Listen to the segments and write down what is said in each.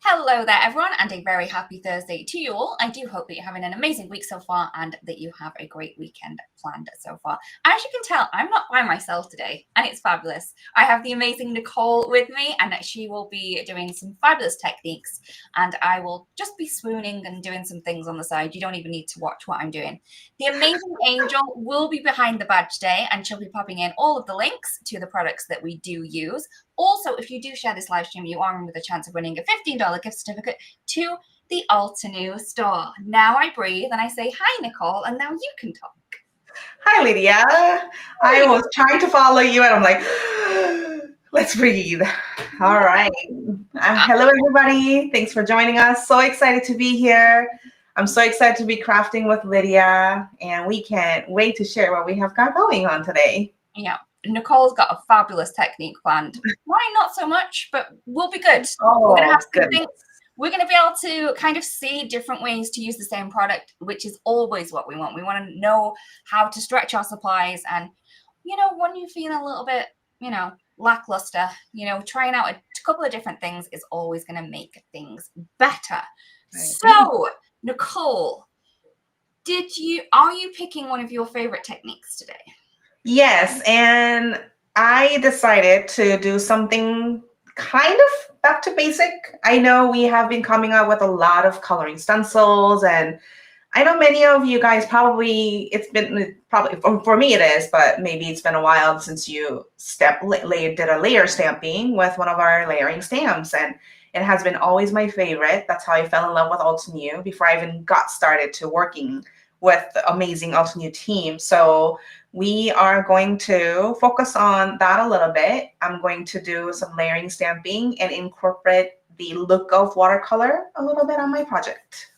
Hello there everyone, and a very happy Thursday to you all. I do hope that you're having an amazing week so far and that you have a great weekend planned so far. As you can tell, I'm not by myself today, and it's fabulous. I have the amazing Nicole with me, and she will be doing some fabulous techniques, and I will just be swooning and doing some things on the side. You don't even need to watch what I'm doing. The amazing Angel will be behind the badge today, and she'll be popping in all of the links to the products that we do use. Also, if you do share this live stream, you are in with a chance of winning a $15 gift certificate to the Altenew store. Now I breathe and I say, hi, Nicole, and now you can talk. Hi, Lydia. I was trying to follow you, and I'm like, let's breathe. All right. Hello, everybody. Thanks for joining us. So excited to be here. I'm so excited to be crafting with Lydia, and we can't wait to share what we have got going on today. Yeah. Nicole's got a fabulous technique planned. Mine not so much, but we'll be good. Oh, we're gonna have some things. We're going to be able to kind of see different ways to use the same product, which is always what we want. We want to know how to stretch our supplies. And, you know, when you're feeling a little bit, you know, lackluster, you know, trying out a couple of different things is always going to make things better. So, Nicole, are you picking one of your favorite techniques today? Yes, and I decided to do something kind of back to basic. I know we have been coming out with a lot of coloring stencils, and I know many of you guys probably for me it is, but maybe it's been a while since you did a layer stamping with one of our layering stamps, and it has been always my favorite. That's how I fell in love with Altenew before I even got started to working with the amazing Altenew team. So we are going to focus on that a little bit. I'm going to do some layering stamping and incorporate the look of watercolor a little bit on my project.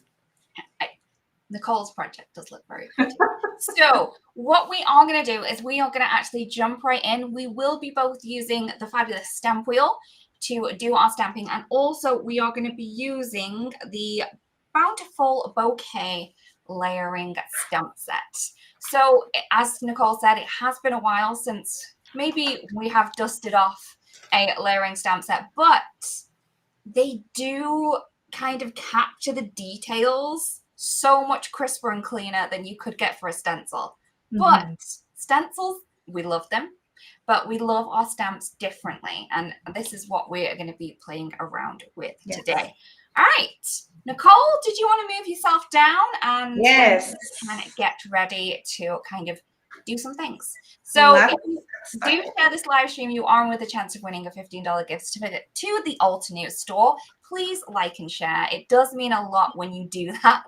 Nicole's project does look very pretty. So what we are going to do is we are going to actually jump right in. We will be both using the fabulous stamp wheel to do our stamping, and also we are going to be using the Bountiful Bouquet layering stamp set. So as Nicole said, it has been a while since maybe we have dusted off a layering stamp set, but they do kind of capture the details so much crisper and cleaner than you could get for a stencil. But stencils, we love them, but we love our stamps differently. And this is what we're going to be playing around with today. All right, Nicole, did you want to move yourself down and kind of get ready to kind of do some things? So if you do share this live stream, you are with a chance of winning a $15 gift certificate to the Altenew store. Please like and share. It does mean a lot when you do that,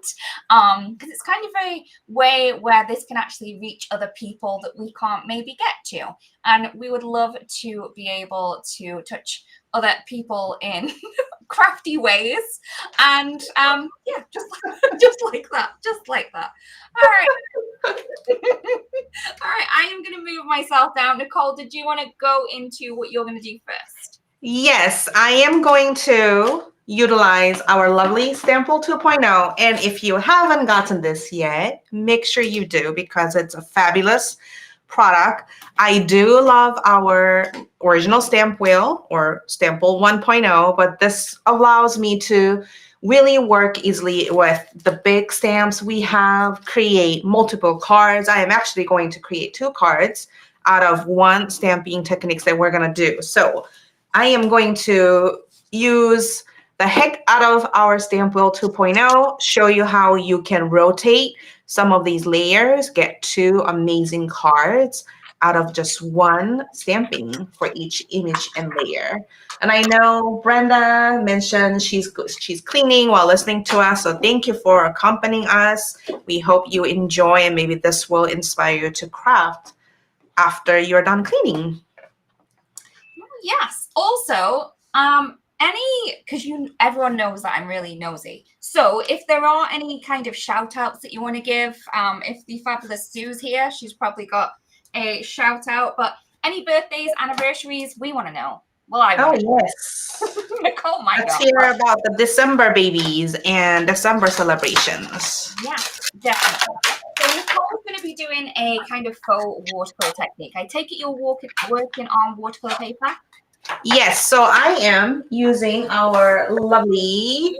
because it's kind of a way where this can actually reach other people that we can't maybe get to. And we would love to be able to touch other people in crafty ways, and yeah, just like that. All right. All right, I am going to move myself down. Nicole, did you want to go into what you're going to do first? Yes, I am going to utilize our lovely Stampwheel 2.0, and if you haven't gotten this yet, make sure you do, because it's a fabulous product. I do love our original stamp wheel, or Stampwheel 1.0, but this allows me to really work easily with the big stamps we have, create multiple cards. I am actually going to create 2 cards out of one stamping techniques that we're going to do. So I am going to use the heck out of our Stampwheel 2.0, show you how you can rotate some of these layers, get 2 amazing cards out of just one stamping for each image and layer. And I know Brenda mentioned she's cleaning while listening to us, so thank you for accompanying us. We hope you enjoy, and maybe this will inspire you to craft after you're done cleaning. Yes. Also, because everyone knows that I'm really nosy. So if there are any kind of shout outs that you want to give, if the fabulous Sue's here, she's probably got a shout out. But any birthdays, anniversaries, we want to know. Well, yes. Nicole, my Let's hear about the December babies and December celebrations. Yes, definitely. So Nicole's going to be doing a kind of faux watercolor technique. I take it you're working on watercolor paper? Yes, so I am using our lovely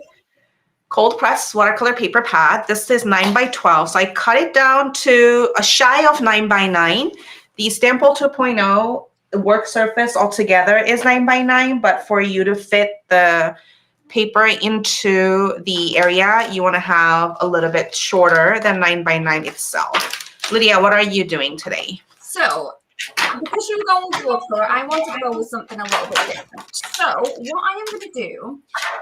cold press watercolor paper pad. This is 9x12, so I cut it down to a shy of 9x9. The Stampwheel 2.0 work surface altogether is 9x9, but for you to fit the paper into the area, you want to have a little bit shorter than 9x9 itself. Lydia, what are you doing today? So, because you're going with watercolor, I wanted to go with something a little bit different. So, what I am going to do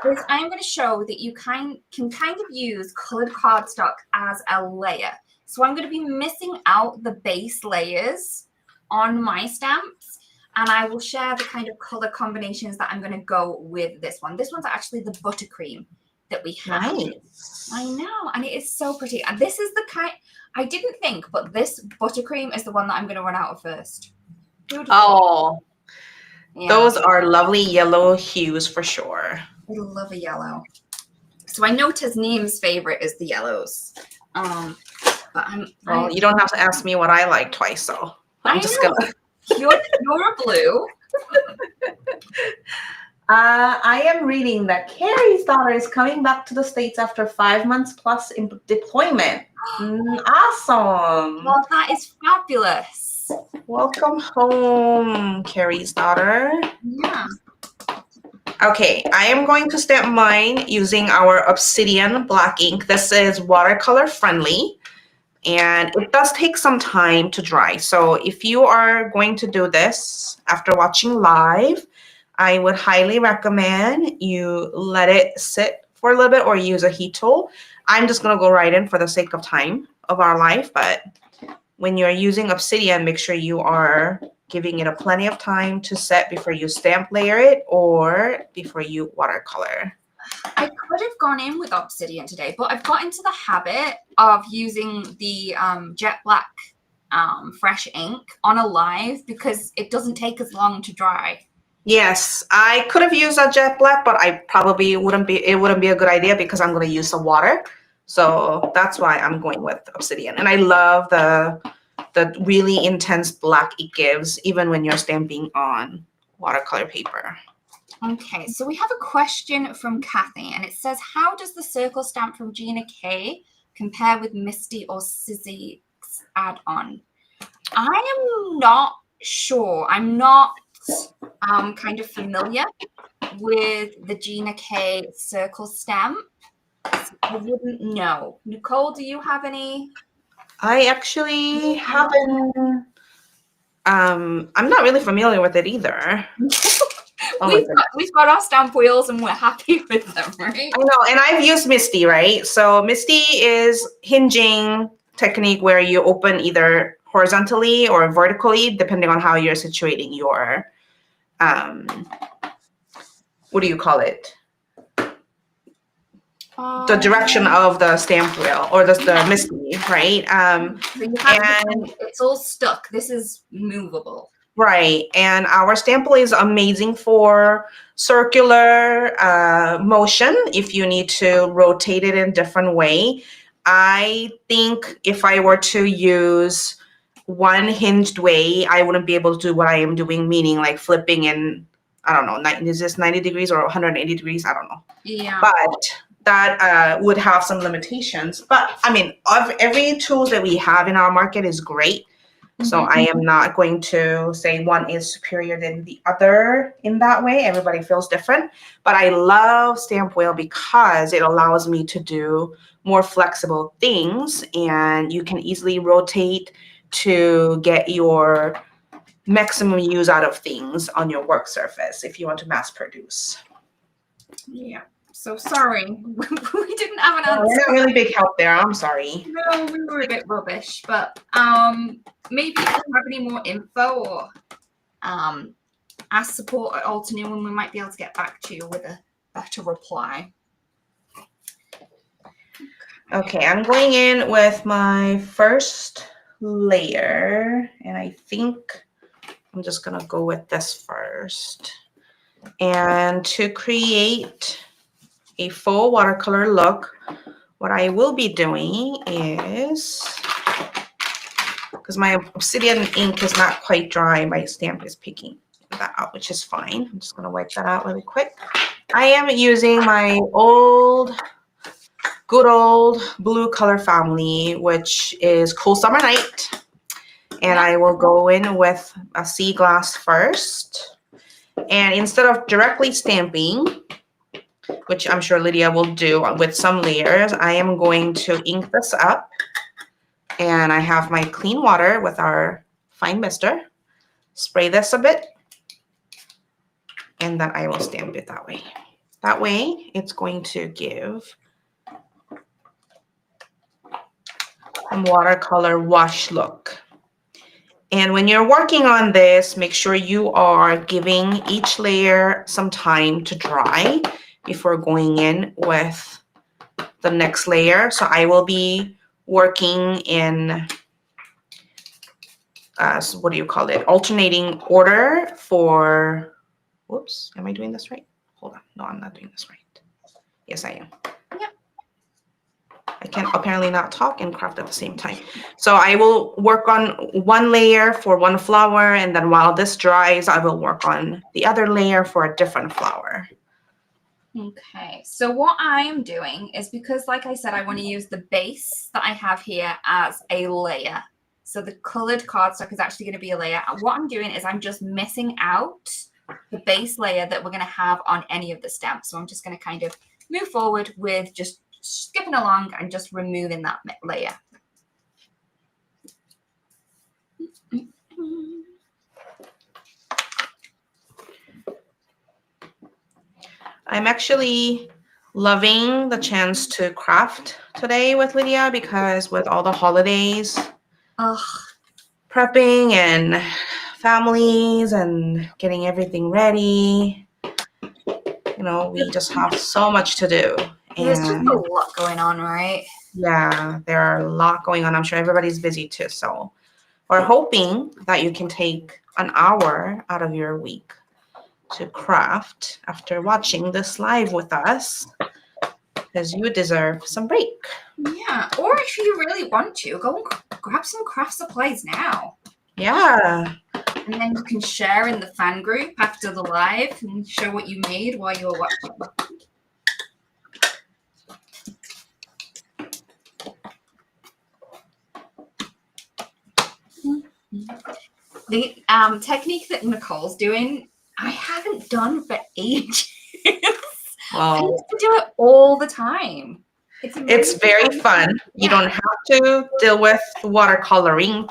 is I am going to show that you can kind of use colored cardstock as a layer. So, I'm going to be missing out the base layers on my stamps, and I will share the kind of color combinations that I'm going to go with this one. This one's actually the buttercream that we have. Nice. I know, and it is so pretty. And this is the kind, I didn't think, but this buttercream is the one that I'm going to run out of first. Beautiful. Oh, yeah. Those are lovely yellow hues for sure. I love a yellow. So I know Tasneem's favorite is the yellows. But you don't have to ask me what I like twice, so I'm just gonna. You're a blue. I am reading that Carrie's daughter is coming back to the States after 5 months plus in deployment. Awesome. Well, that is fabulous. Welcome home, Carrie's daughter. Yeah. Okay, I am going to stamp mine using our Obsidian black ink. This is watercolor friendly, and it does take some time to dry. So if you are going to do this after watching live, I would highly recommend you let it sit for a little bit or use a heat tool. I'm just going to go right in for the sake of time of our life, but when you're using Obsidian, make sure you are giving it a plenty of time to set before you stamp layer it or before you watercolor. I could have gone in with Obsidian today, but I've got into the habit of using the jet black fresh ink on a live because it doesn't take as long to dry. Yes, I could have used a jet black, but I probably it wouldn't be a good idea because I'm going to use some water. So that's why I'm going with Obsidian. And I love the really intense black it gives even when you're stamping on watercolor paper. Okay, so we have a question from Kathy, and it says, how does the circle stamp from Gina K compare with Misty or Sizzy's add-on? I am not sure. I'm not kind of familiar with the Gina K circle stamp. So I wouldn't know. Nicole, do you have any? I actually haven't. I'm not really familiar with it either. We've got our stamp wheels and we're happy with them, right? I know, and I've used Misty, right? So Misty is hinging technique where you open either horizontally or vertically, depending on how you're situating your, what do you call it? The direction of the stamp wheel or the Misty, right? And it's all stuck. This is movable. Right, and our stamp wheel is amazing for circular motion if you need to rotate it in a different way. I think if I were to use one hinged way, I wouldn't be able to do what I am doing, meaning like flipping in, I don't know, is this 90 degrees or 180 degrees? I don't know. Yeah. But that would have some limitations. But I mean, of every tool that we have in our market is great. So I am not going to say one is superior than the other in that way. Everybody feels different. But I love Stampwheel because it allows me to do more flexible things, and you can easily rotate to get your maximum use out of things on your work surface if you want to mass produce. Yeah. So sorry, we didn't have an answer. We're not really big help there. I'm sorry. No, we were a bit rubbish, but maybe if you have any more info or ask support at Altenew, and we might be able to get back to you with a better reply. Okay, I'm going in with my first layer, and I think I'm just gonna go with this first. And to create a full watercolor look, what I will be doing is, because my obsidian ink is not quite dry, my stamp is picking that out, which is fine. I'm just gonna wipe that out really quick. I am using my good old blue color family, which is Cool Summer Night. And I will go in with a sea glass first. And instead of directly stamping, which I'm sure Lydia will do with some layers, I am going to ink this up. And I have my clean water with our fine mister. Spray this a bit. And then I will stamp it that way. That way, it's going to give a watercolor wash look. And when you're working on this, make sure you are giving each layer some time to dry before going in with the next layer. So I will be working in, what do you call it? Alternating order for, whoops, am I doing this right? Hold on, no, I'm not doing this right. Yes, I am. Yep. I can apparently not talk and craft at the same time. So I will work on one layer for one flower, and then while this dries, I will work on the other layer for a different flower. Okay, so what I am doing is, because like I said, I want to use the base that I have here as a layer. So the colored cardstock is actually going to be a layer. And what I'm doing is I'm just missing out the base layer that we're going to have on any of the stamps. So I'm just going to kind of move forward with just skipping along and just removing that layer. I'm actually loving the chance to craft today with Lydia, because with all the holidays, prepping and families and getting everything ready, you know, we just have so much to do. There's just a lot going on, right? Yeah, there are a lot going on. I'm sure everybody's busy too. So we're hoping that you can take an hour out of your week to craft after watching this live with us, because you deserve some break. Yeah, or if you really want to, go and grab some craft supplies now. Yeah. And then you can share in the fan group after the live and show what you made while you were watching. The technique that Nicole's doing, I haven't done for ages. I used to do it all the time. It's very fun. You don't have to deal with watercoloring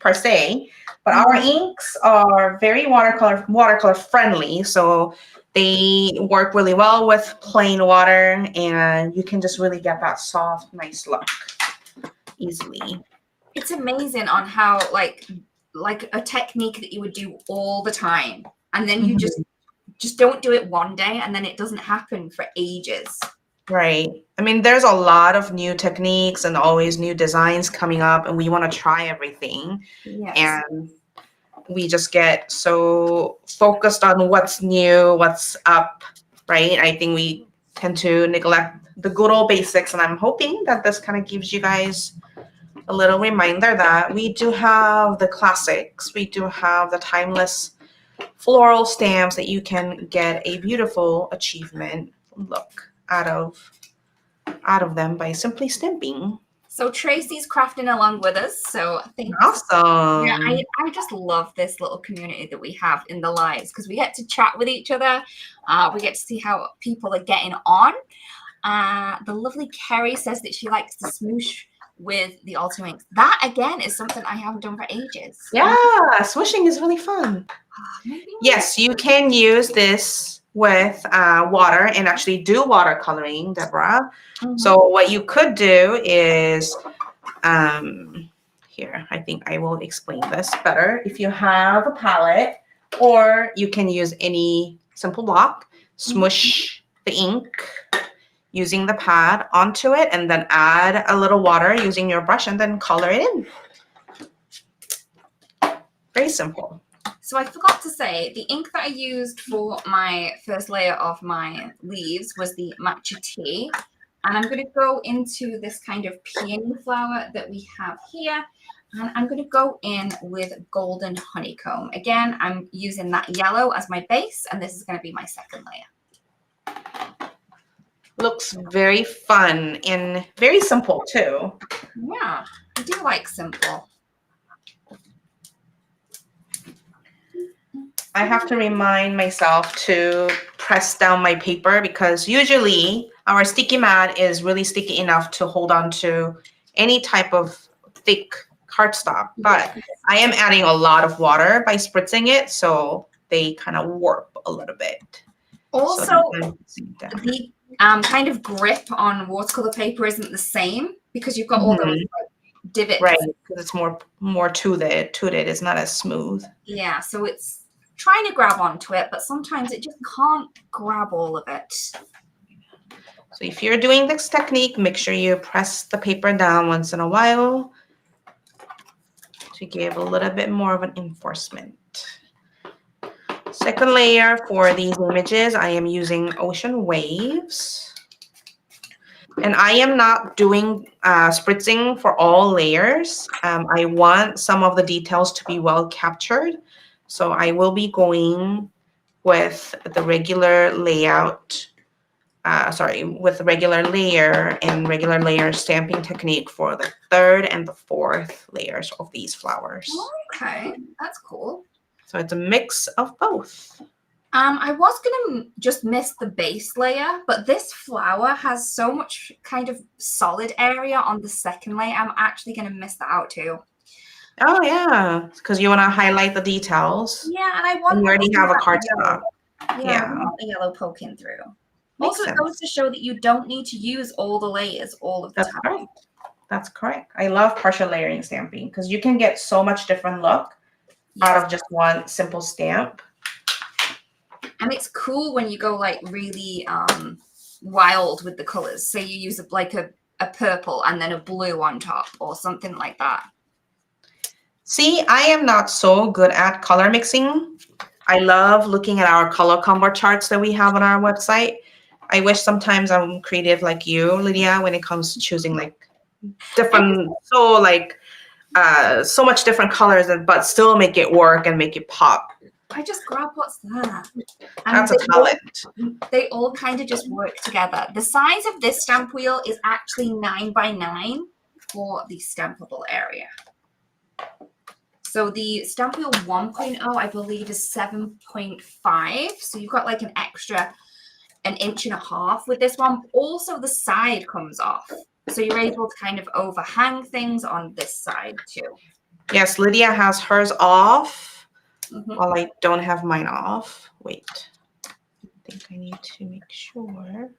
per se, but our inks are very watercolor friendly. So they work really well with plain water, and you can just really get that soft, nice look easily. It's amazing on how like a technique that you would do all the time, and then you just don't do it one day, and then it doesn't happen for ages. Right. I mean, there's a lot of new techniques and always new designs coming up, and we want to try everything. Yes. And we just get so focused on what's new, what's up, right? I think we tend to neglect the good old basics, and I'm hoping that this kind of gives you guys a little reminder that we do have the classics. We do have the timeless floral stamps that you can get a beautiful achievement look out of out of them by simply stamping. So Tracy's crafting along with us. So thanks. Awesome. Yeah, I just love this little community that we have in the lives because we get to chat with each other. We get to see how people are getting on. The lovely Kerry says that she likes to smoosh with the Altenew inks. That again is something I haven't done for ages. Yeah, swooshing is really fun. Maybe Yes, you can use this with water and actually do watercoloring, Deborah. So what you could do is, here, I think I will explain this better. If you have a palette, or you can use any simple block, smush the ink using the pad onto it, and then add a little water using your brush and then color it in. Very simple. So I forgot to say, the ink that I used for my first layer of my leaves was the matcha tea. And I'm going to go into this kind of peony flower that we have here. And I'm going to go in with golden honeycomb. Again, I'm using that yellow as my base, and this is going to be my second layer. Looks very fun and very simple too. Yeah, I do like simple. I have to remind myself to press down my paper because usually our sticky mat is really sticky enough to hold on to any type of thick cardstock. But I am adding a lot of water by spritzing it, so they kind of warp a little bit. Also, so the kind of grip on watercolor paper isn't the same because you've got all those like, divots. Right, because it's more toothed. It's not as smooth. Yeah, so it's trying to grab onto it, but sometimes it just can't grab all of it. So if you're doing this technique, make sure you press the paper down once in a while to give a little bit more of an enforcement. Second layer for these images, I am using ocean waves. And I am not doing spritzing for all layers. I want some of the details to be well captured. So I will be going with the regular layout, with the regular layer and regular layer stamping technique for the third and the fourth layers of these flowers. Okay, that's cool. So it's a mix of both. I was going to just miss the base layer, but this flower has so much kind of solid area on the second layer. I'm actually going to miss that out too. Oh, yeah, because you want to highlight the details. Yeah, and I want you already have a cardstock. Yeah, I want the yellow poking through. Makes also, sense. it goes to show that you don't need to use all the layers all of the time. Correct. That's correct. I love partial layering stamping because you can get so much different look out of just one simple stamp. And it's cool when you go like really wild with the colors. Say you use like a purple and then a blue on top or something like that. See, I am not so good at color mixing. I love looking at our color combo charts that we have on our website. I wish sometimes I'm creative like you, Lydia, when it comes to choosing like different, so much different colors, but still make it work and make it pop. I just grab what's there. That's a talent. They all kind of just work together. The size of this stamp wheel is actually 9 by 9 for the stampable area. So the Stampwheel 1.0, I believe, is 7.5. So you've got like an extra 1.5 inches with this one. Also, the side comes off. So you're able to kind of overhang things on this side too. Yes, Lydia has hers off while I don't have mine off. Wait, I think I need to make sure.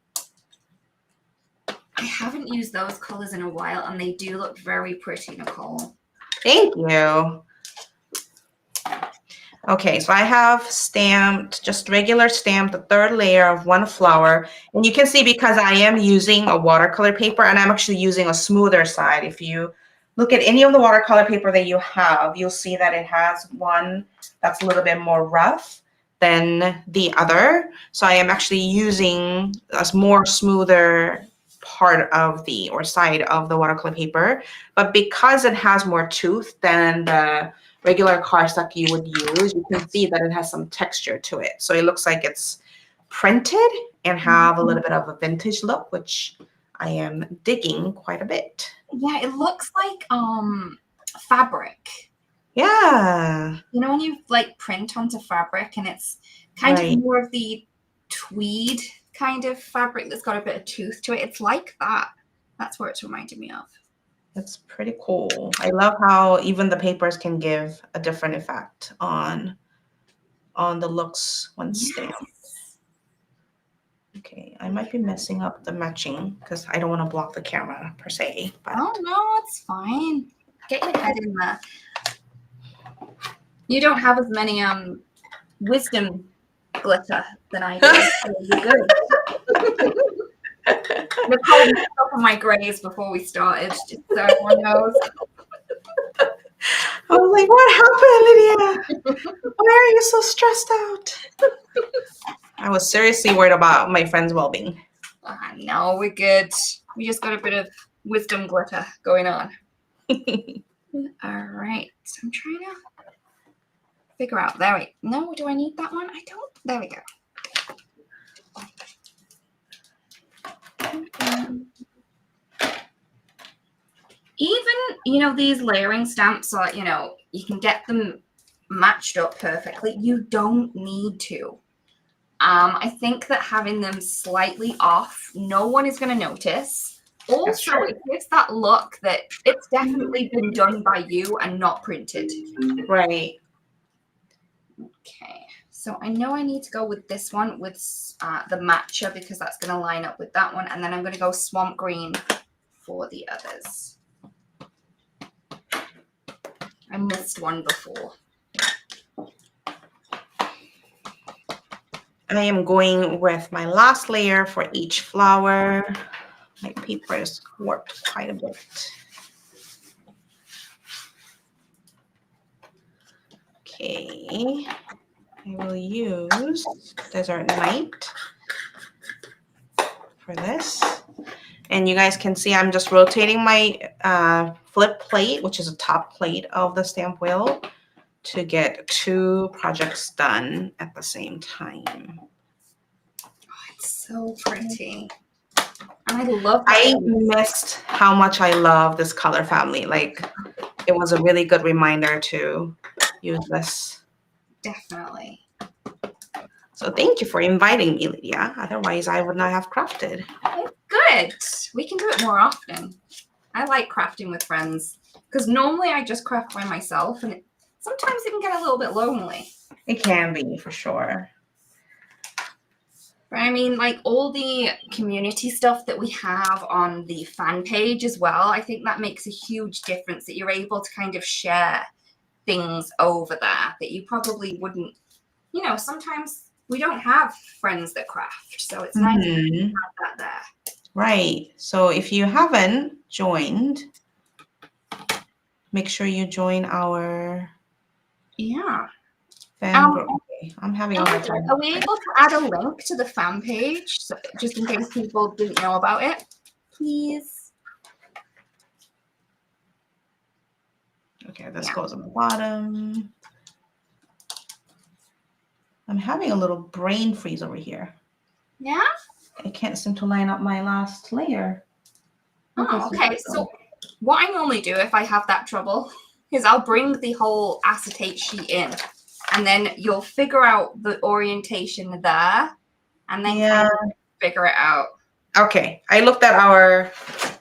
I haven't used those colors in a while and they do look very pretty, Nicole. Thank you. Okay, so I have stamped, just regular stamped, the third layer of one flower. And you can see because I am using a watercolor paper and I'm actually using a smoother side. If you look at any of the watercolor paper that you have, you'll see that it has one that's a little bit more rough than the other. So I am actually using a more smoother part of or side of the watercolor paper. But because it has more tooth than the regular cardstock you would use, you can see that it has some texture to it. So it looks like it's printed and have a little bit of a vintage look, which I am digging quite a bit. Yeah, it looks like fabric. Yeah. You know when you like print onto fabric and it's kind of more of the tweed kind of fabric that's got a bit of tooth to it. It's like that. That's what it's reminding me of. It's pretty cool. I love how even the papers can give a different effect on the looks when stamped. Okay, I might be messing up the matching because I don't want to block the camera per se. But... Oh no, it's fine. Get your head in there. You don't have as many wisdom glitter than I do. So you're good. Nicole messed up on my grays before we started, just so everyone knows. I was like, what happened, Lydia? Why are you so stressed out? I was seriously worried about my friend's well-being. No, we're good. We just got a bit of wisdom glitter going on. All right. I'm trying to figure out. There we go. No, do I need that one? I don't. There we go. Even, you know, these layering stamps are, you know, you can get them matched up perfectly. You don't need to. I think that having them slightly off, no one is going to notice. Also, it gives that look that it's definitely been done by you and not printed. Right. Okay. So I know I need to go with this one with the matcha because that's going to line up with that one. And then I'm going to go swamp green for the others. I missed one before. I am going with my last layer for each flower. My paper is warped quite a bit. Okay, I will use Desert Night for this. And you guys can see I'm just rotating my flip plate, which is a top plate of the stamp wheel, to get 2 projects done at the same time. Oh, it's so pretty. And I love that. I missed how much I love this color family. Like, it was a really good reminder to use this. Definitely. So thank you for inviting me, Lydia. Otherwise, I would not have crafted. Good. We can do it more often. I like crafting with friends because normally I just craft by myself and sometimes it can get a little bit lonely. It can be, for sure. But I mean, like all the community stuff that we have on the fan page as well, I think that makes a huge difference that you're able to kind of share things over there that you probably wouldn't, you know, sometimes we don't have friends that craft. So it's nice to have that there. Right. So if you haven't joined, make sure you join our fan group. Okay. I'm having a hard time. Are we able to add a link to the fan page so, just in case people didn't know about it? Please. Okay, this goes on the bottom. I'm having a little brain freeze over here. Yeah? I can't seem to line up my last layer. Oh, okay. So what I normally do if I have that trouble is I'll bring the whole acetate sheet in and then you'll figure out the orientation there and then kind of figure it out. Okay. I looked at our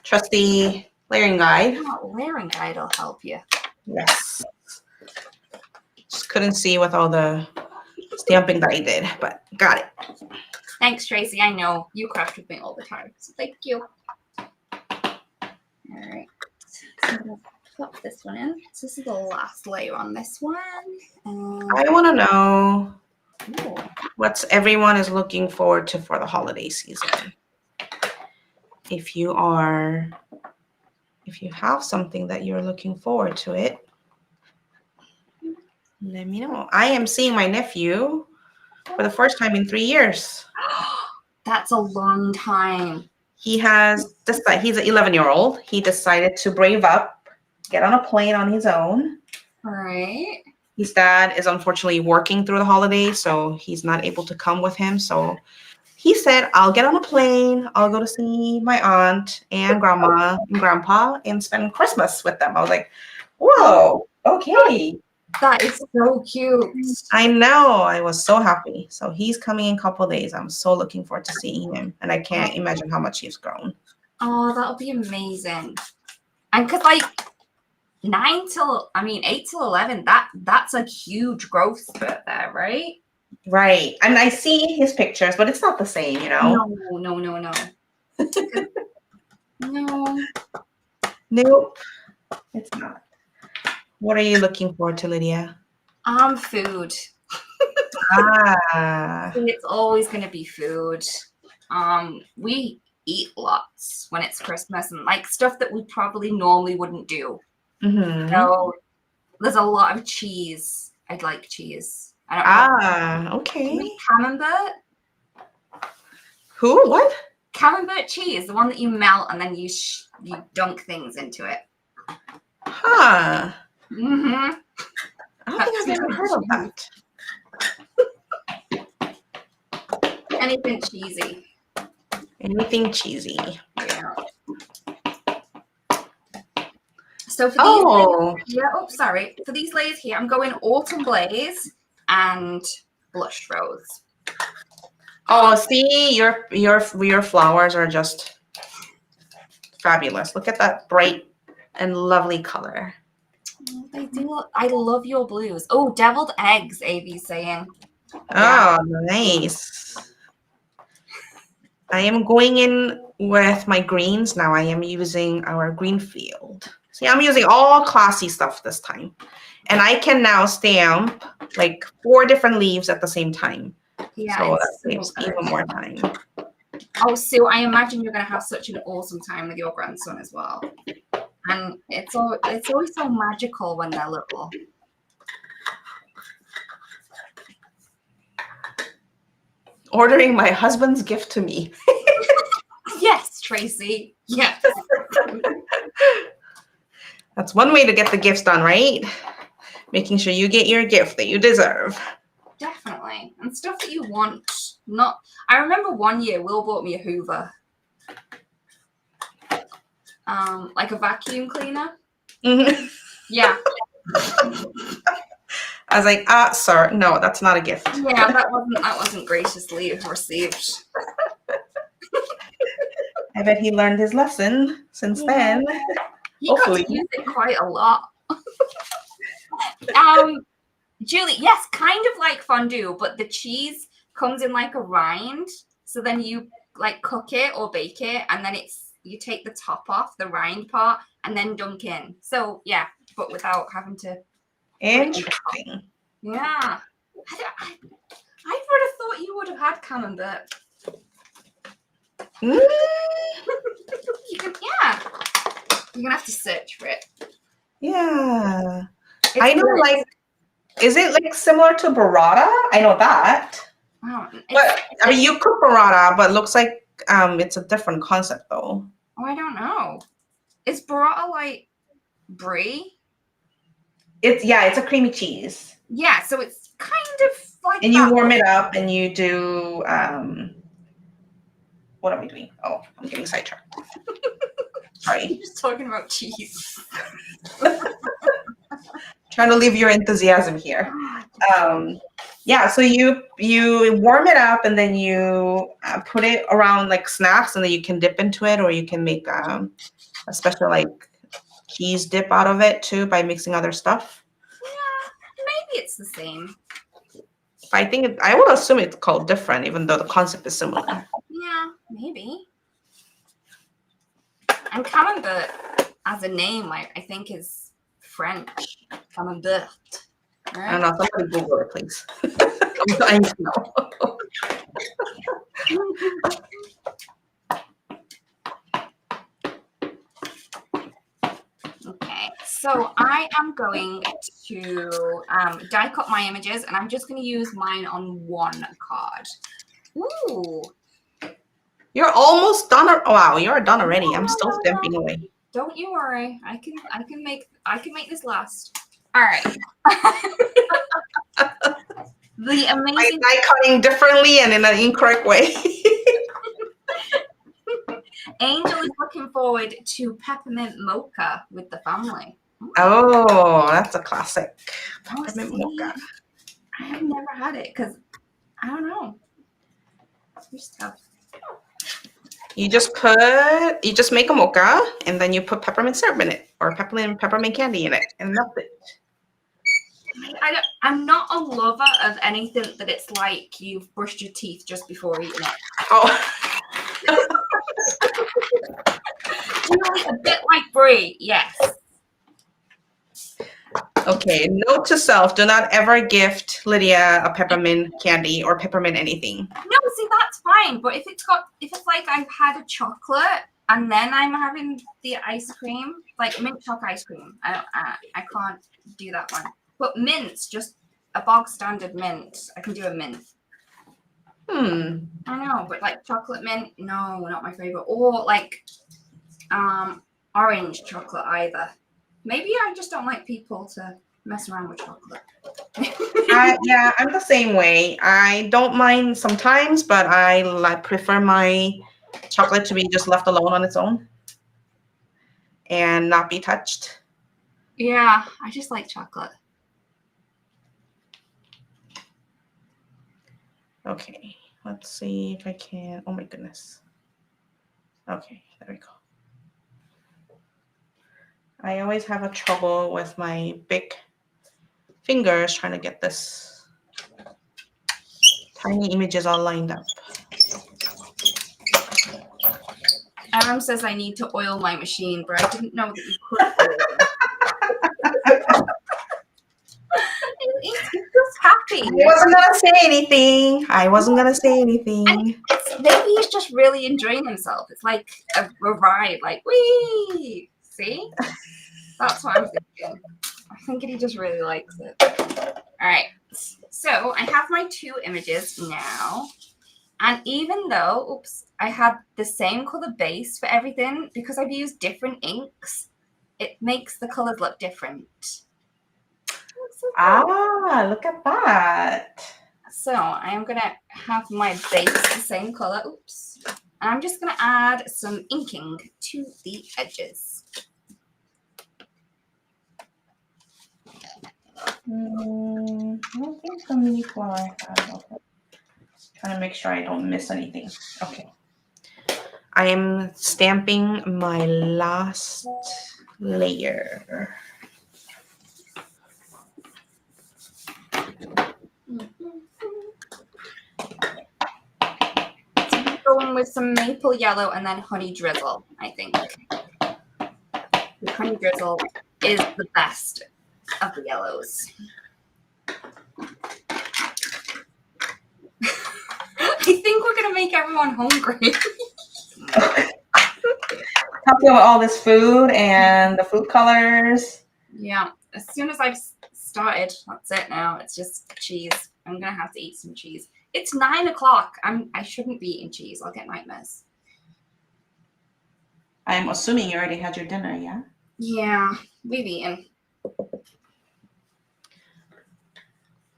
trusty layering guide. Oh, layering guide will help you. Yes. Just couldn't see with all the stamping that I did, but got it. Thanks, Tracy. I know you craft with me all the time, so thank you. All right. So I'm going to pop this one in. So this is the last layer on this one. I want to know what everyone is looking forward to for the holiday season. If you have something that you're looking forward to it, let me know. I am seeing my nephew for the first time in 3 years. That's a long time. He has decided, he's an 11-year-old. He decided to brave up, get on a plane on his own. All right. His dad is unfortunately working through the holidays, so he's not able to come with him. So he said, I'll get on a plane. I'll go to see my aunt and grandma and grandpa and spend Christmas with them. I was like, whoa, okay. That is so cute. I know. I was so happy. So he's coming in a couple of days. I'm so looking forward to seeing him. And I can't imagine how much he's grown. Oh, that'll be amazing. And because like 8 till 11, that's a huge growth spurt there, right? Right. And I see his pictures, but it's not the same, you know? No. No. Nope. It's not. What are you looking forward to, Lydia? Food. Ah. It's always going to be food. We eat lots when it's Christmas and like stuff that we probably normally wouldn't do. Mm-hmm. So there's a lot of cheese. I'd like cheese. I don't know. Okay. Camembert? Who? What? Camembert cheese, the one that you melt and then you dunk things into it. Huh. Mm-hmm. I don't think I've ever heard of that. Anything cheesy. Anything cheesy. Yeah. So for these layers, for these layers here, I'm going autumn blaze and blush rose. Oh, see, your flowers are just fabulous. Look at that bright and lovely color. They do. I love your blues. Oh, deviled eggs, AV's saying. Oh, nice. I am going in with my greens now. I am using our green field. See, I'm using all classy stuff this time. And I can now stamp like 4 different leaves at the same time. Yeah, so that saves even more time. Oh, Sue, I imagine you're going to have such an awesome time with your grandson as well. And it's always so magical when they're little. Ordering my husband's gift to me. Yes, Tracy. Yes. That's one way to get the gifts done, right? Making sure you get your gift that you deserve. Definitely. And stuff that you want. I remember one year Will bought me a Hoover. Like a vacuum cleaner. Mm-hmm. Yeah. I was like, sir, no, that's not a gift. Yeah, that wasn't graciously received. I bet he learned his lesson since then. He got to use it quite a lot. Julie, yes, kind of like fondue, but the cheese comes in like a rind. So then you like cook it or bake it, and then you take the top off, the rind part, and then dunk in. So yeah, but without having to. Interesting. Yeah. I would have thought you would have had camembert. Mm. Yeah. You're gonna have to search for it. Yeah. I know, like, is it like similar to burrata? I know that. Oh, but I mean, you cook burrata, but it looks like it's a different concept though. Oh, I don't know. Is burrata like brie? It's a creamy cheese. Yeah, so it's kind of like. And you warm it up, and you do. What are we doing? Oh, I'm getting sidetracked. Sorry. You're just talking about cheese. Trying to leave your enthusiasm here. Yeah, so you warm it up, and then you put it around like snacks, and then you can dip into it, or you can make a special like cheese dip out of it too by mixing other stuff. Yeah, maybe it's the same. I would assume it's called different, even though the concept is similar. Yeah, maybe. And camembert, as a name, I think is French. Camembert. Right? I don't know. Somebody Google it, please. I'm dying to know. Okay, so I am going to die cut my images, and I'm just going to use mine on one card. Ooh. You're almost done. Wow, you're done already. I'm still stamping away. Don't you worry. I can make this last. All right. The amazing die cutting differently and in an incorrect way. Angel is looking forward to peppermint mocha with the family. Oh, that's a classic. Oh, Peppermint see, mocha. I have never had it because I don't know. It's tough. You just make a mocha and then you put peppermint syrup in it or peppermint candy in it and melt it. I'm not a lover of anything that it's like you've brushed your teeth just before eating it. Oh. Really a bit like brie, yes. Okay, note to self, do not ever gift Lydia a peppermint candy or peppermint anything. No, see, that's fine. But if it's like I've had a chocolate and then I'm having the ice cream, like mint choc ice cream, I can't do that one. But mints, just a bog standard mint, I can do a mint. I know, but like chocolate mint, no, not my favorite. Or like orange chocolate either. Maybe I just don't like people to mess around with chocolate. Yeah, I'm the same way. I don't mind sometimes, but I prefer my chocolate to be just left alone on its own and not be touched. Yeah, I just like chocolate. Okay, let's see if I can. Oh my goodness. Okay, there we go. I always have a trouble with my big fingers trying to get this tiny images all lined up. Adam says I need to oil my machine, but I didn't know that you could oil them. He's just happy. I wasn't gonna say anything. Maybe he's just really enjoying himself. It's like a ride, like wee. See, that's what I'm thinking. I'm thinking he just really likes it. All right, so I have my 2 images now, and even though, I had the same color base for everything because I've used different inks, it makes the colors look different. Ah, look at that. So I am gonna have my base the same color. And I'm just gonna add some inking to the edges. I don't think so many flower have. Okay. Trying to make sure I don't miss anything. Okay. I am stamping my last layer. Going with some maple yellow and then honey drizzle, I think. The honey drizzle is the best of the yellows. I think we're gonna make everyone hungry. Helping with all this food and the food colors. Yeah, as soon as I've started, that's it now. It's just cheese. I'm gonna have to eat some cheese. It's 9 o'clock. I shouldn't be eating cheese. I'll get nightmares. I'm assuming you already had your dinner, yeah? Yeah, we've eaten.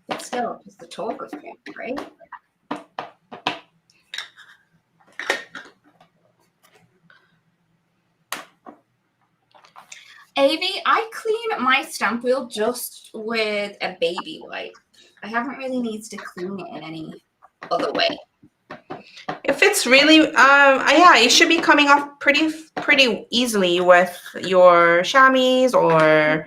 But still, just the talk of food, right? Avi, I clean my stamp wheel just with a baby wipe. I haven't really needed to clean it in any other way. If it's really, yeah, it should be coming off pretty easily with your chamois or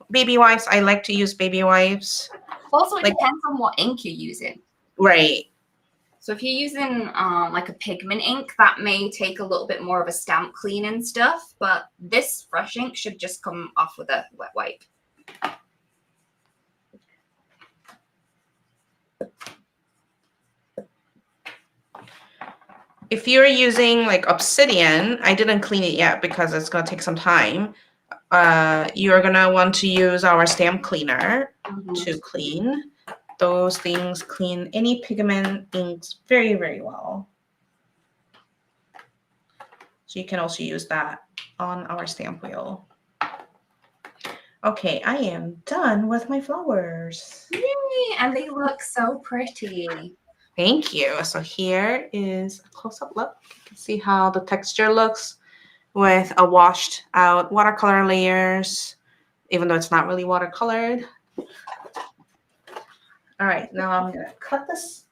baby wipes. I like to use baby wipes. Also, it depends on what ink you're using. Right. So if you're using like a pigment ink, that may take a little bit more of a stamp clean and stuff, but this fresh ink should just come off with a wet wipe. If you're using like Obsidian, I didn't clean it yet because it's going to take some time. You're going to want to use our stamp cleaner to clean. Those things clean any pigment inks very, very well. So you can also use that on our stamp wheel. Okay, I am done with my flowers. Yay! And they look so pretty. Thank you. So here is a close-up look. You can see how the texture looks with a washed out watercolor layers, even though it's not really watercolored. All right, now I'm gonna cut this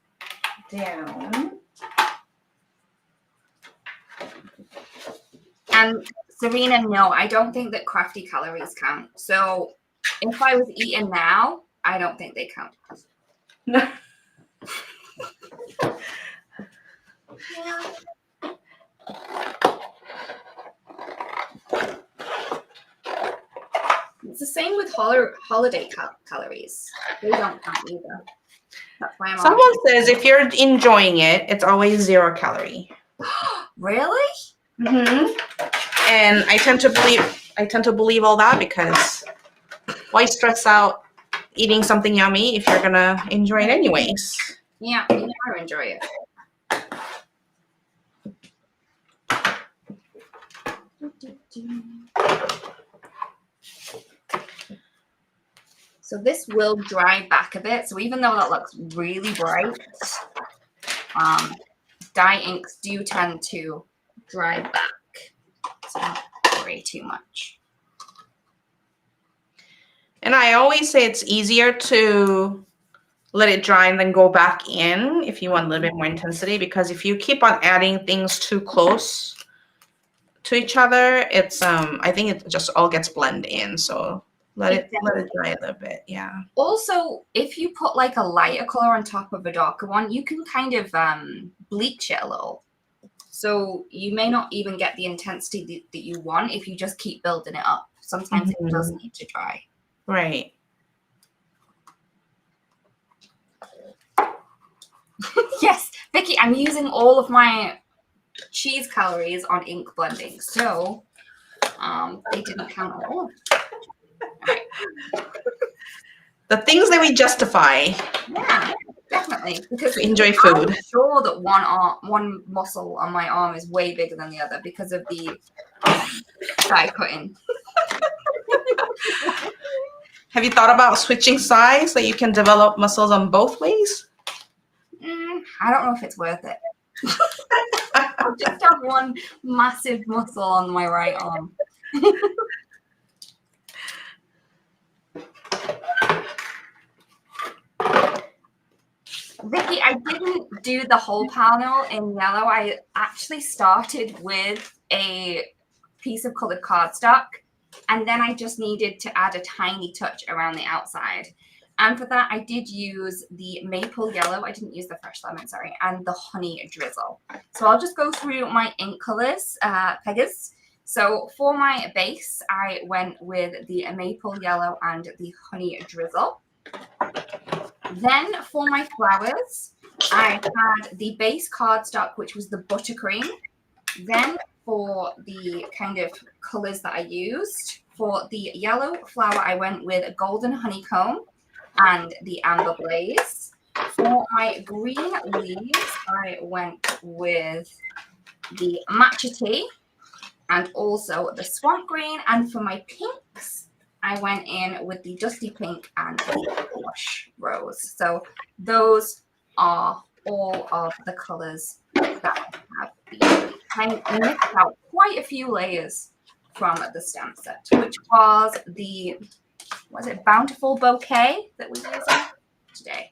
down. And Serena, no, I don't think that crafty calories count. So if I was eating now, I don't think they count. No. Yeah. It's the same with holiday calories. They don't count either. That's why I'm Someone says if you're enjoying it, it's always 0 calorie. Really? Mm-hmm. And I tend to believe all that, because why stress out eating something yummy if you're gonna enjoy it anyways? Yeah, you gotta enjoy it. So this will dry back a bit. So even though that looks really bright, dye inks do tend to dry back. So don't worry too much. And I always say it's easier to let it dry and then go back in if you want a little bit more intensity, because if you keep on adding things too close to each other, it's I think it just all gets blended in. So let it dry a little bit. Yeah. Also, if you put like a lighter color on top of a darker one, you can kind of bleach it a little. So you may not even get the intensity that you want if you just keep building it up. Sometimes it does need to dry. Right. Yes, Vicky, I'm using all of my cheese calories on ink blending, so they didn't count at all. Right. The things that we justify. Yeah, definitely. Because to enjoy food. I'm sure that one muscle on my arm is way bigger than the other because of the die cutting. Have you thought about switching sides so you can develop muscles on both ways? I don't know if it's worth it. I just have one massive muscle on my right arm. Vicky, I didn't do the whole panel in yellow. I actually started with a piece of colored cardstock, and then I just needed to add a tiny touch around the outside. And for that, I did use the maple yellow. I didn't use the fresh lemon, sorry, and the honey drizzle. So I'll just go through my ink colors, Pegas. So for my base, I went with the maple yellow and the honey drizzle. Then for my flowers, I had the base cardstock, which was the buttercream. Then for the kind of colors that I used, for the yellow flower, I went with a golden honeycomb and the amber blaze. For my green leaves, I went with the matcha tea and also the swamp green. And for my pinks, I went in with the dusty pink and the blush rose. So those are all of the colors that I have been. I mixed out quite a few layers from the stamp set, which was the, was it Bountiful Bouquet that we're using today?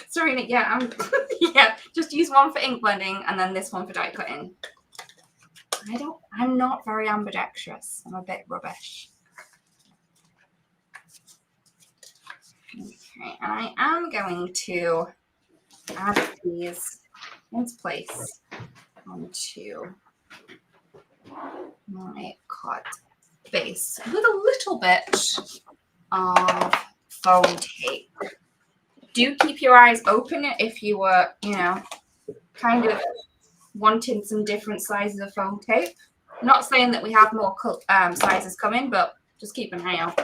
Serena, yeah, yeah, just use one for ink blending and then this one for die cutting. I'm not very ambidextrous. I'm a bit rubbish. Okay, and I am going to add these into place onto my card base with a little bit of foam tape. Do keep your eyes open if you were, you know, kind of wanting some different sizes of foam tape. Not saying that we have more sizes coming, but just keep an eye out.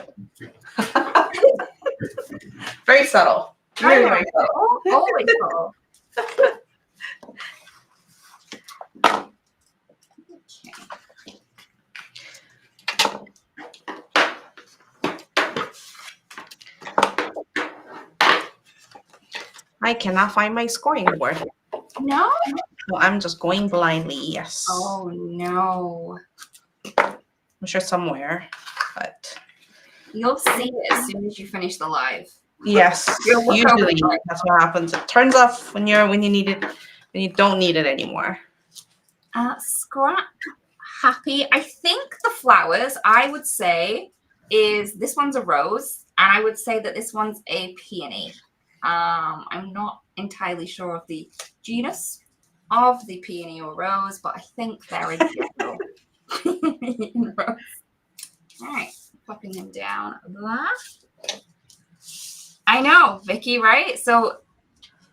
Very subtle. Very, very subtle. Always subtle. Okay. I cannot find my scoring board. No? So I'm just going blindly, yes. Oh, no. I'm sure somewhere, but. You'll see it as soon as you finish the live. Yes, You'll look usually over. that's what happens. It turns off when you need it, when you don't need it anymore. Scrap happy. I think the flowers, I would say, is this one's a rose, and I would say that this one's a peony. I'm not entirely sure of the genus of the peony or rose, but I think they're a yellow peony and rose. All right, popping them down there. I know, Vicky, right? So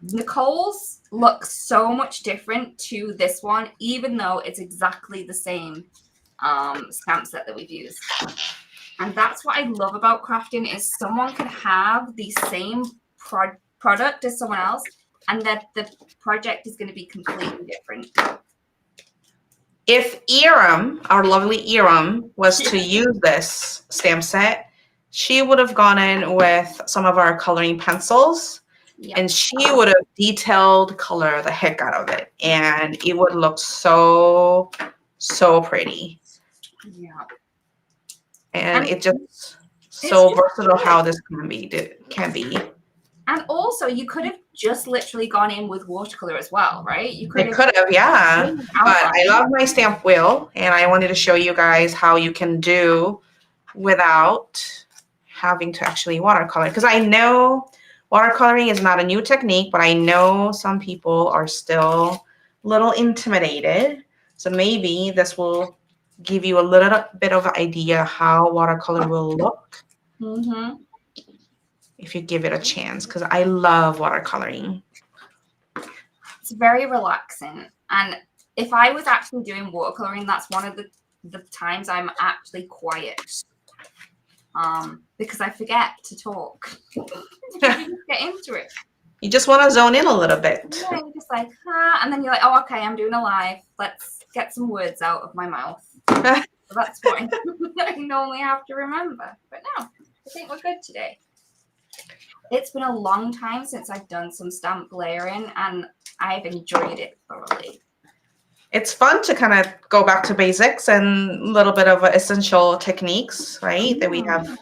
Nicole's looks so much different to this one, even though it's exactly the same stamp set that we've used. And that's what I love about crafting is someone can have the same product as someone else, and that the project is going to be completely different. If Iram, our lovely Iram, was to use this stamp set, she would have gone in with some of our coloring pencils. Yep. And she would have detailed color the heck out of it. And it would look so, so pretty. Yeah. And it's just so versatile how this can be. And also, you could have just literally gone in with watercolor as well, right? You could have, yeah. But I love my stamp wheel, and I wanted to show you guys how you can do without having to actually watercolor. Because I know watercoloring is not a new technique, but I know some people are still a little intimidated. So maybe this will give you a little bit of an idea how watercolor will look. Mm-hmm. If you give it a chance, because I love watercoloring. It's very relaxing. And if I was actually doing watercoloring, that's one of the times I'm actually quiet. Because I forget to talk. You just get into it. You just want to zone in a little bit. Yeah, you're just like, and then you're like, oh, okay, I'm doing a live. Let's get some words out of my mouth. So that's what I normally have to remember. But no, I think we're good today. It's been a long time since I've done some stamp layering, and I've enjoyed it thoroughly. It's fun to kind of go back to basics and a little bit of essential techniques, right? That we have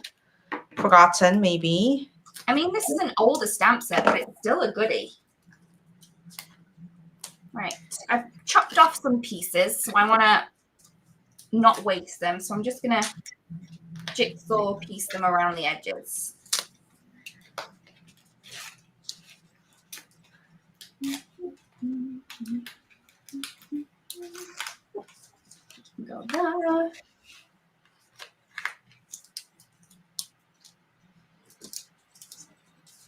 forgotten, maybe. I mean, this is an older stamp set, but it's still a goodie. Right. I've chopped off some pieces, so I want to not waste them. So I'm just going to jigsaw piece them around the edges. Go there.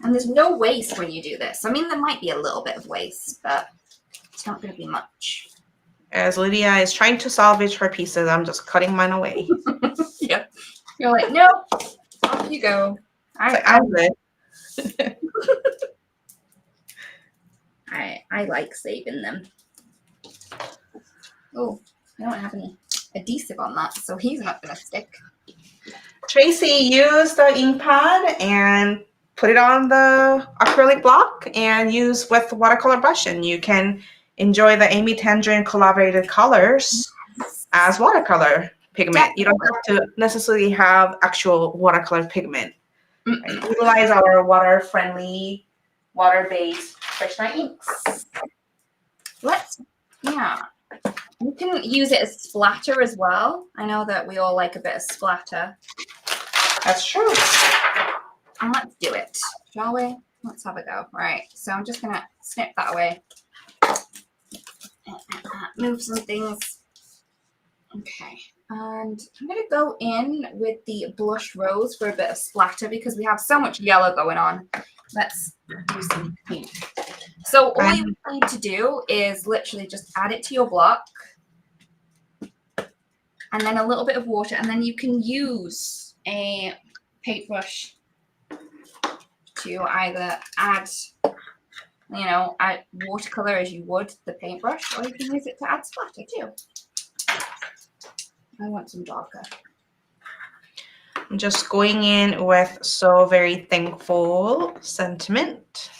And there's no waste when you do this. I mean, there might be a little bit of waste, but it's not going to be much. As Lydia is trying to salvage her pieces, I'm just cutting mine away. Yep. You're like, no, off you go. I'm good. I like saving them. Oh, I don't have any adhesive on that, so he's not going to stick. Tracy, use the ink pad and put it on the acrylic block and use with the watercolor brush, and you can enjoy the Amy Tangerine collaborated colors as watercolor pigment. You don't have to necessarily have actual watercolor pigment. Right? Utilize our water-friendly, water-based Krishna inks. You can use it as splatter as well. I know that we all like a bit of splatter. That's true. And let's do it, shall we? Let's have a go. Right, so I'm just going to snip that away. Move some things. Okay, and I'm going to go in with the blush rose for a bit of splatter because we have so much yellow going on. Let's do some pink. So all you need to do is literally just add it to your block and then a little bit of water, and then you can use a paintbrush to either add watercolor as you would the paintbrush, or you can use it to add splatter too. I want some darker. I'm just going in with So Very Thankful sentiment.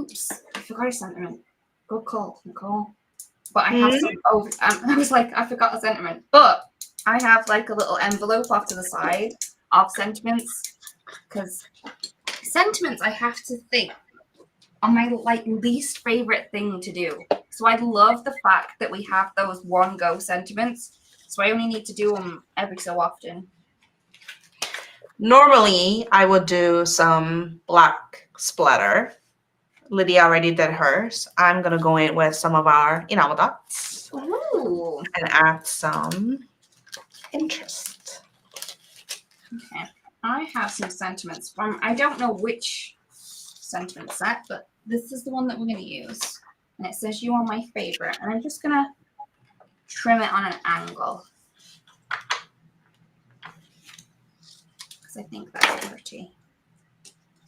Oops, I forgot a sentiment. Good call, Nicole. But I have Hmm? some over. I was like, I forgot a sentiment. But I have like a little envelope off to the side of sentiments because sentiments I have to think are my like least favorite thing to do. So I love the fact that we have those one go sentiments. So I only need to do them every so often. Normally, I would do some black splatter. Lydia already did hers. I'm gonna go in with some of our enamel dots Ooh. and add some interest. Okay. I have some sentiments from, I don't know which sentiment set, but this is the one that we're going to use. And it says you are my favorite. And I'm just going to trim it on an angle. Because I think that's pretty.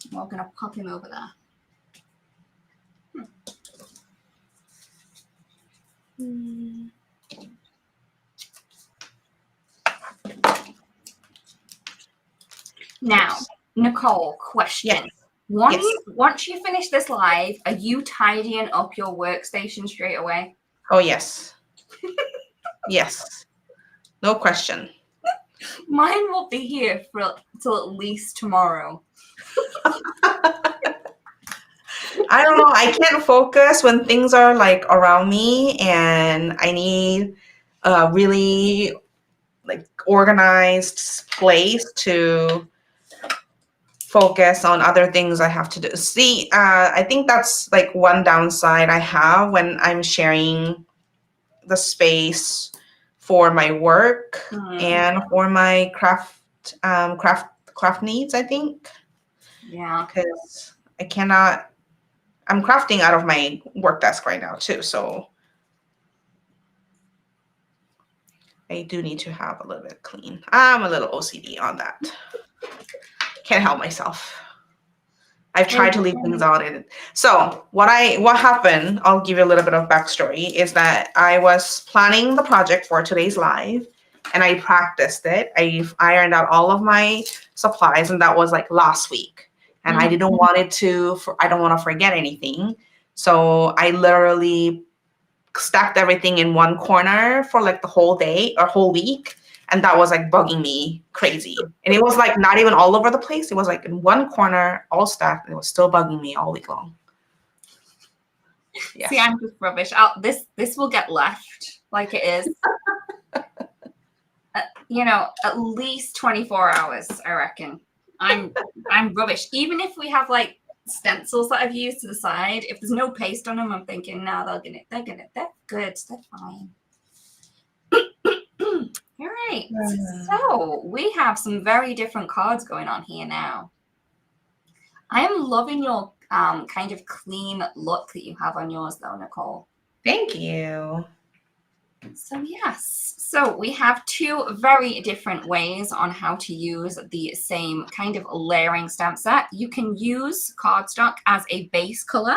And we're going to pop him over there. Now, Nicole, question. Yes. Once you finish this live, are you tidying up your workstation straight away? Oh, yes. Yes. No question. Mine will be here for till at least tomorrow. I don't know. I can't focus when things are like around me and I need a really like organized place to focus on other things I have to do. See, I think that's like one downside I have when I'm sharing the space for my work and for my craft needs, I think. Yeah. Because I cannot, I'm crafting out of my work desk right now too, so I do need to have a little bit clean. I'm a little OCD on that. Can't help myself. I've tried to leave things out in. So what happened, I'll give you a little bit of backstory, is that I was planning the project for today's live and I practiced it. I ironed out all of my supplies and that was like last week. And I didn't want it to, I don't want to forget anything. So I literally stacked everything in one corner for like the whole day or whole week. And that was like bugging me crazy. And it was like not even all over the place. It was like in one corner, all stacked. And it was still bugging me all week long. Yes. See, I'm just rubbish. This will get left like it is. You know, at least 24 hours, I reckon. I'm rubbish. Even if we have like stencils that I've used to the side, if there's no paste on them, I'm thinking, no, they're good, they're fine. All right. So we have some very different cards going on here now. I am loving your kind of clean look that you have on yours, though, Nicole. Thank you. So yes, so we have two very different ways on how to use the same kind of layering stamp set. You can use cardstock as a base color,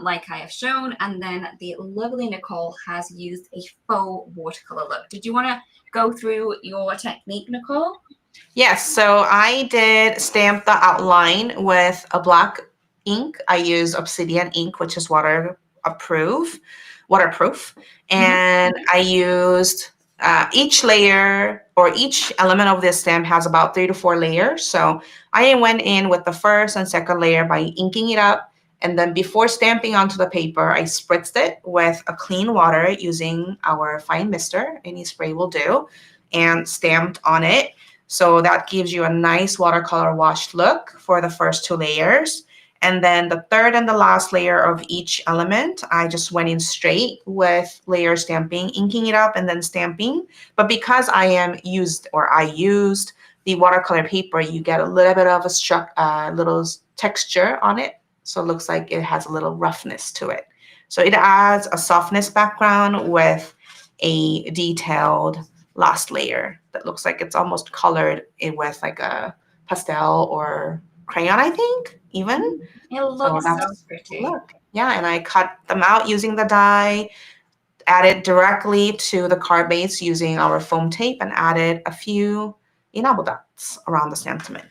like I have shown, and then the lovely Nicole has used a faux watercolor look. Did you want to go through your technique, Nicole? Yes, so I did stamp the outline with a black ink. I use Obsidian ink, which is waterproof. And I used each layer or each element of this stamp has about 3 to 4 layers. So I went in with the first and second layer by inking it up. And then before stamping onto the paper, I spritzed it with a clean water using our fine mister, any spray will do, and stamped on it. So that gives you a nice watercolor washed look for the first 2 layers. And then the third and the last layer of each element, I just went in straight with layer stamping, inking it up and then stamping. But because I used the watercolor paper, you get a little bit of a little texture on it. So it looks like it has a little roughness to it. So it adds a softness background with a detailed last layer that looks like it's almost colored with like a pastel or crayon, I think, even. It looks so pretty. Look. Yeah, and I cut them out using the die, added directly to the card base using our foam tape, and added a few enamel dots around the sentiment.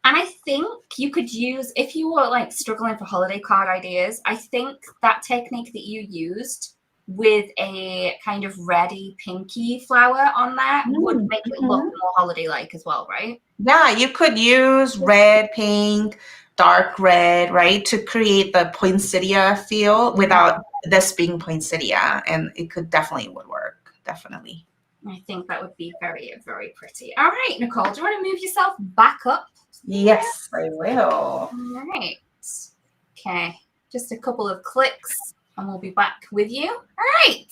And I think you could use, if you were like struggling for holiday card ideas, I think that technique that you used with a kind of reddy pinky flower on there would make it look more holiday-like as well, right? Yeah, you could use red, pink, dark red, right, to create the poinsettia feel without this being poinsettia, and it could definitely would work, definitely. I think that would be very, very pretty. All right, Nicole, do you want to move yourself back up? Yes, I will. All right. Okay, just a couple of clicks and we'll be back with you. All right.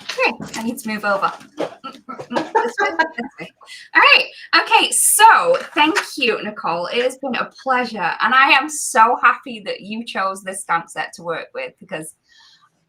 Okay, I need to move over. This way. All right. Okay, so thank you, Nicole. It has been a pleasure. And I am so happy that you chose this stamp set to work with because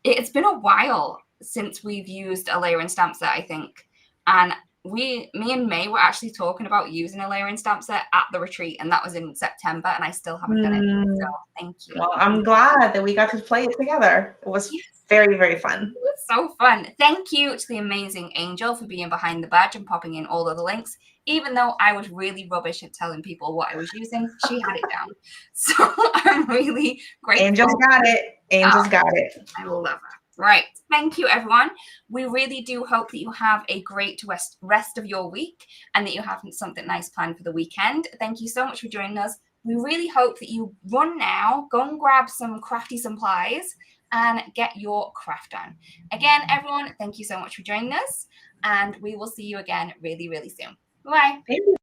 it's been a while since we've used a layering stamp set, I think. And me and May were actually talking about using a layering stamp set at the retreat, and that was in September, and I still haven't done it. So thank you. Well, I'm glad that we got to play it together. It was very, very fun. It was so fun. Thank you to the amazing Angel for being behind the badge and popping in all of the links. Even though I was really rubbish at telling people what I was using, she had it down. So I'm really grateful. Angel's got it. Angel's got it. I love her. Right. Thank you, everyone. We really do hope that you have a great rest of your week and that you have something nice planned for the weekend. Thank you so much for joining us. We really hope that you run now, go and grab some crafty supplies and get your craft done. Again, everyone, thank you so much for joining us, and we will see you again really, really soon. Bye. Thank you.